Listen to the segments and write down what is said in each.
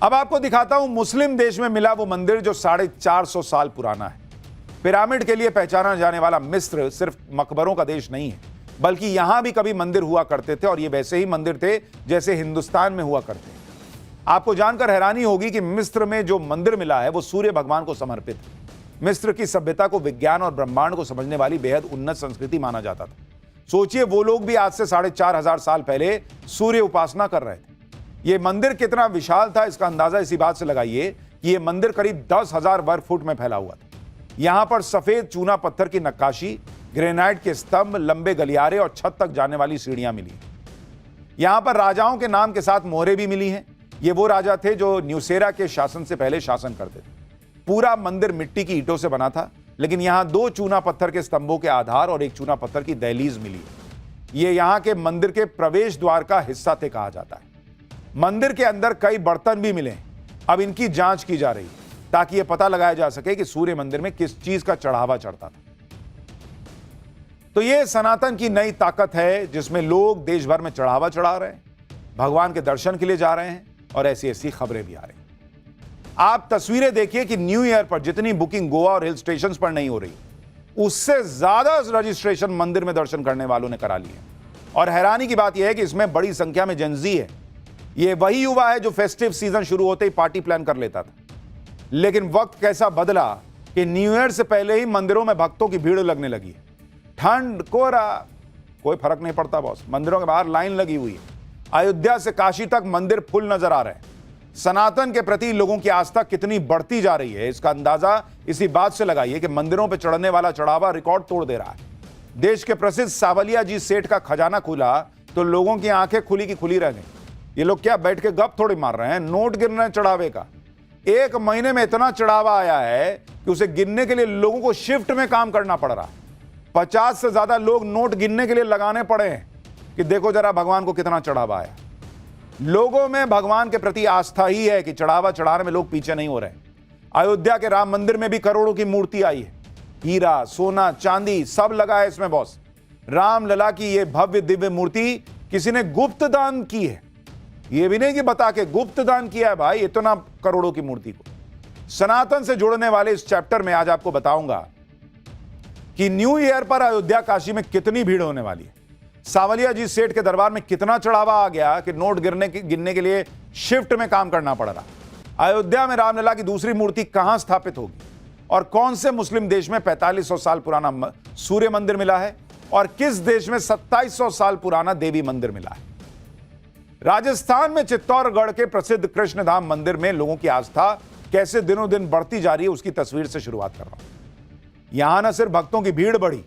अब आपको दिखाता हूं मुस्लिम देश में मिला वो मंदिर जो 450 साल पुराना है। पिरामिड के लिए पहचाना जाने वाला मिस्र सिर्फ मकबरों का देश नहीं है, बल्कि यहां भी कभी मंदिर हुआ करते थे और ये वैसे ही मंदिर थे जैसे हिंदुस्तान में हुआ करते हैं। आपको जानकर हैरानी होगी कि मिस्र में जो मंदिर मिला है वो सूर्य भगवान को समर्पित है। मिस्र की सभ्यता को विज्ञान और ब्रह्मांड को समझने वाली बेहद उन्नत संस्कृति माना जाता था। सोचिए, वो लोग भी आज से 4500 साल पहले सूर्य उपासना कर रहे थे। यह मंदिर कितना विशाल था इसका अंदाजा इसी बात से लगाइए कि यह मंदिर करीब 10,000 वर्ग फुट में फैला हुआ था। यहां पर सफेद चूना पत्थर की नक्काशी, ग्रेनाइट के स्तंभ, लंबे गलियारे और छत तक जाने वाली सीढ़ियां मिली। यहां पर राजाओं के नाम के साथ मोहरें भी मिली हैं। ये वो राजा थे जो न्यूसेरा के शासन से पहले शासन करते थे। पूरा मंदिर मिट्टी की ईंटों से बना था, लेकिन यहां 2 चूना पत्थर के स्तंभों के आधार और 1 चूना पत्थर की दहलीज मिली है। यह यहां के मंदिर के प्रवेश द्वार का हिस्सा थे कहा जाता है। मंदिर के अंदर कई बर्तन भी मिले। अब इनकी जांच की जा रही है ताकि यह पता लगाया जा सके कि सूर्य मंदिर में किस चीज का चढ़ावा चढ़ता था। तो यह सनातन की नई ताकत है जिसमें लोग देश भर में चढ़ावा चढ़ा रहे हैं, भगवान के दर्शन के लिए जा रहे हैं और ऐसी ऐसी खबरें भी आ रही हैं। आप तस्वीरें देखिए कि न्यू ईयर पर जितनी बुकिंग गोवा और हिल स्टेशंस पर नहीं हो रही, उससे ज्यादा रजिस्ट्रेशन मंदिर में दर्शन करने वालों ने करा लिए। और हैरानी की बात यह है कि इसमें बड़ी संख्या में जेनजी है। यह वही युवा है जो फेस्टिव सीजन शुरू होते ही पार्टी प्लान कर लेता था। लेकिन वक्त कैसा बदला कि न्यू ईयर से पहले ही मंदिरों में भक्तों की भीड़ लगने लगी है। ठंड, कोहरा, कोई फर्क नहीं पड़ता बॉस, मंदिरों के बाहर लाइन लगी हुई है। अयोध्या से काशी तक मंदिर फुल नजर आ रहे हैं। सनातन के प्रति लोगों की आस्था कितनी बढ़ती जा रही है इसका अंदाजा इसी बात से लगाइए कि मंदिरों पर चढ़ने वाला चढ़ावा रिकॉर्ड तोड़ दे रहा है। देश के प्रसिद्ध सावलिया जी सेठ का खजाना खुला तो लोगों की आंखें खुली की खुली रह गई। ये लोग क्या बैठ के गप थोड़ी मार रहे हैं, नोट गिन रहे हैं चढ़ावे का। 1 महीने में इतना चढ़ावा आया है कि उसे गिनने के लिए लोगों को शिफ्ट में काम करना पड़ रहा है। 50 से ज्यादा लोग नोट गिनने के लिए लगाने पड़े हैं कि देखो जरा भगवान को कितना चढ़ावा आया। लोगों में भगवान के प्रति आस्था ही है कि चढ़ावा चढ़ाने में लोग पीछे नहीं हो रहे। अयोध्या के राम मंदिर में भी करोड़ों की मूर्ति आई है। हीरा, सोना, चांदी सब लगा है इसमें बॉस। राम लला की यह भव्य दिव्य मूर्ति किसी ने गुप्त दान की है। यह भी नहीं कि बता के गुप्त दान किया है भाई इतना करोड़ों की मूर्ति को। सनातन से जुड़ने वाले इस चैप्टर में आज आपको बताऊंगा कि न्यू ईयर पर अयोध्या काशी में कितनी भीड़ होने वाली है। सावलिया जी सेठ के दरबार में कितना चढ़ावा आ गया कि नोट गिनने के लिए शिफ्ट में काम करना पड़ रहा। अयोध्या में रामलला की दूसरी मूर्ति कहां स्थापित होगी और कौन से मुस्लिम देश में 4500 साल पुराना सूर्य मंदिर मिला है और किस देश में 2700 साल पुराना देवी मंदिर मिला है। राजस्थान में चित्तौड़गढ़ के प्रसिद्ध कृष्णधाम मंदिर में लोगों की आस्था कैसे दिनों दिन बढ़ती जा रही है उसकी तस्वीर से शुरुआत कर रहा हूं। यहां न सिर्फ भक्तों की भीड़ बढ़ी,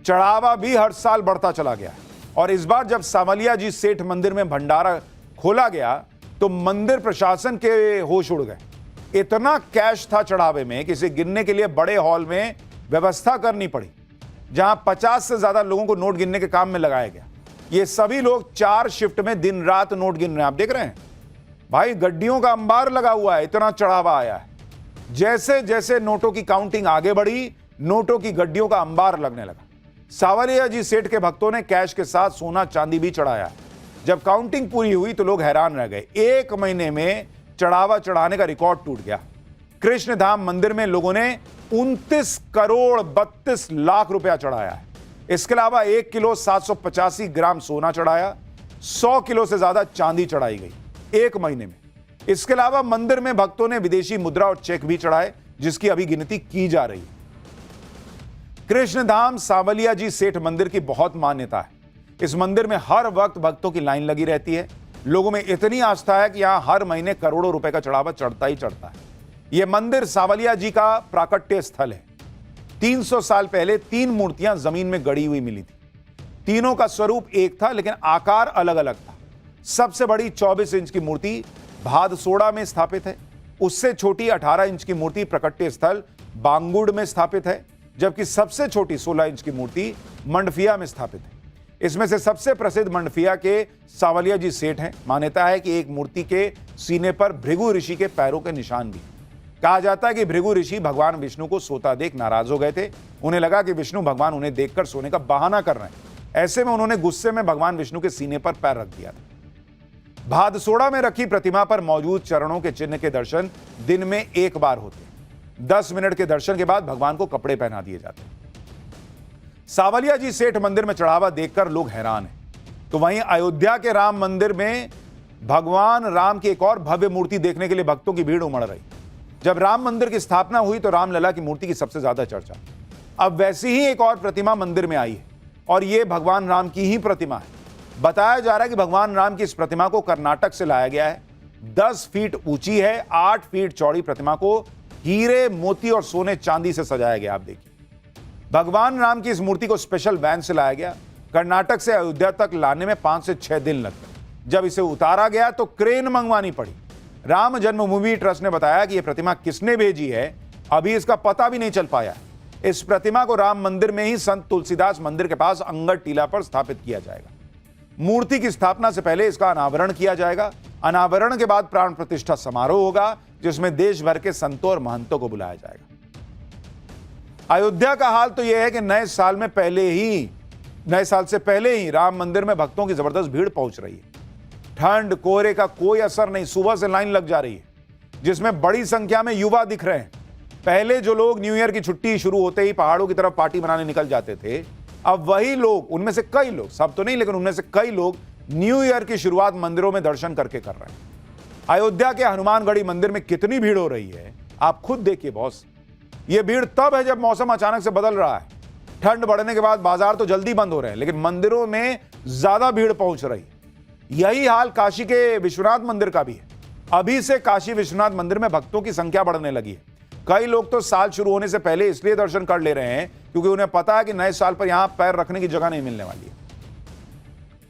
चढ़ावा भी हर साल बढ़ता चला गया। और इस बार जब सावलिया जी सेठ मंदिर में भंडारा खोला गया तो मंदिर प्रशासन के होश उड़ गए। इतना कैश था चढ़ावे में कि इसे गिनने के लिए बड़े हॉल में व्यवस्था करनी पड़ी, जहां 50 से ज्यादा लोगों को नोट गिनने के काम में लगाया गया। ये सभी लोग 4 शिफ्ट में दिन रात नोट गिन रहे हैं। आप देख रहे हैं भाई, गड्डियों का अंबार लगा हुआ है, इतना चढ़ावा आया है। जैसे जैसे नोटों की काउंटिंग आगे बढ़ी, नोटों की गड्डियों का अंबार लगने लगा। सावलिया जी सेठ के भक्तों ने कैश के साथ सोना चांदी भी चढ़ाया। जब काउंटिंग पूरी हुई तो लोग हैरान रह गए। 1 महीने में चढ़ावा चढ़ाने का रिकॉर्ड टूट गया। कृष्णधाम मंदिर में लोगों ने 29 करोड़ 32 लाख रुपया चढ़ाया है। इसके अलावा 1 किलो 785 ग्राम सोना चढ़ाया, 100 किलो से ज्यादा चांदी चढ़ाई गई 1 महीने में। इसके अलावा मंदिर में भक्तों ने विदेशी मुद्रा और चेक भी चढ़ाए, जिसकी अभी गिनती की जा रही है। कृष्णधाम सावलिया जी सेठ मंदिर की बहुत मान्यता है। इस मंदिर में हर वक्त भक्तों की लाइन लगी रहती है। लोगों में इतनी आस्था है कि यहां हर महीने करोड़ों रुपए का चढ़ावा चढ़ता ही चढ़ता है। यह मंदिर सावलिया जी का प्राकट्य स्थल है। 300 साल पहले 3 मूर्तियां जमीन में गड़ी हुई मिली थी। तीनों का स्वरूप एक था लेकिन आकार अलग अलग था। सबसे बड़ी 24 इंच की मूर्ति भादसोड़ा में स्थापित है। उससे छोटी 18 इंच की मूर्ति प्रकट्य स्थल बांगुड़ में स्थापित है, जबकि सबसे छोटी 16 इंच की मूर्ति मंडफिया में स्थापित है। इसमें से सबसे प्रसिद्ध मंडफिया के सावलिया जी सेठ हैं। मान्यता है कि एक मूर्ति के सीने पर भृगु ऋषि के पैरों के निशान भी। कहा जाता है कि भृगु ऋषि भगवान विष्णु को सोता देख नाराज हो गए थे। उन्हें लगा कि विष्णु भगवान उन्हें देखकर सोने का बहाना कर रहे हैं। ऐसे में उन्होंने गुस्से में भगवान विष्णु के सीने पर पैर रख दिया था। भादसोड़ा में रखी प्रतिमा पर मौजूद चरणों के चिन्ह के दर्शन दिन में एक बार होते हैं। 10 मिनट के दर्शन के बाद भगवान को कपड़े पहना दिए जाते हैं। सावलिया जी सेठ मंदिर में चढ़ावा देखकर लोग हैरान हैं। तो वहीं अयोध्या के राम मंदिर में भगवान राम की एक और भव्य मूर्ति देखने के लिए भक्तों की भीड़ उमड़ रही। जब राम मंदिर की स्थापना हुई तो रामलला की मूर्ति की सबसे ज्यादा चर्चा। अब वैसी ही एक और प्रतिमा मंदिर में आई है और यह भगवान राम की ही प्रतिमा है। बताया जा रहा है कि भगवान राम की इस प्रतिमा को कर्नाटक से लाया गया है। 10 फीट ऊंची है, 8 फीट चौड़ी प्रतिमा को हीरे, मोती और सोने चांदी से सजाया गया। आप देखिए, भगवान राम की इस मूर्ति को स्पेशल वैन से लाया गया। कर्नाटक से अयोध्या तक लाने में 5 से 6 दिन लगते। जब इसे उतारा गया तो क्रेन मंगवानी पड़ी। राम जन्मभूमि ट्रस्ट ने बताया कि यह प्रतिमा किसने भेजी है, अभी इसका पता भी नहीं चल पाया। इस प्रतिमा को राम मंदिर में ही संत तुलसीदास मंदिर के पास अंगद टीला पर स्थापित किया जाएगा। मूर्ति की स्थापना से पहले इसका अनावरण किया जाएगा। अनावरण के बाद प्राण प्रतिष्ठा समारोह होगा, जिसमें देश भर के संतों और महंतों को बुलाया जाएगा। अयोध्या का हाल तो यह है कि नए साल से पहले ही राम मंदिर में भक्तों की जबरदस्त भीड़ पहुंच रही है। ठंड कोहरे का कोई असर नहीं, सुबह से लाइन लग जा रही है, जिसमें बड़ी संख्या में युवा दिख रहे हैं। पहले जो लोग न्यू ईयर की छुट्टी शुरू होते ही पहाड़ों की तरफ पार्टी मनाने निकल जाते थे, अब वही लोग, उनमें से कई लोग, सब तो नहीं लेकिन उनमें से कई लोग न्यू ईयर की शुरुआत मंदिरों में दर्शन करके कर रहे हैं। अयोध्या के हनुमानगढ़ी मंदिर में कितनी भीड़ हो रही है आप खुद देखिए बॉस। यह भीड़ तब है जब मौसम अचानक से बदल रहा है। ठंड बढ़ने के बाद बाजार तो जल्दी बंद हो रहे हैं, लेकिन मंदिरों में ज्यादा भीड़ पहुंच रही है। यही हाल काशी के विश्वनाथ मंदिर का भी है। अभी से काशी विश्वनाथ मंदिर में भक्तों की संख्या बढ़ने लगी है। कई लोग तो साल शुरू होने से पहले इसलिए दर्शन कर ले रहे हैं क्योंकि उन्हें पता है कि नए साल पर यहां पैर रखने की जगह नहीं मिलने वाली है।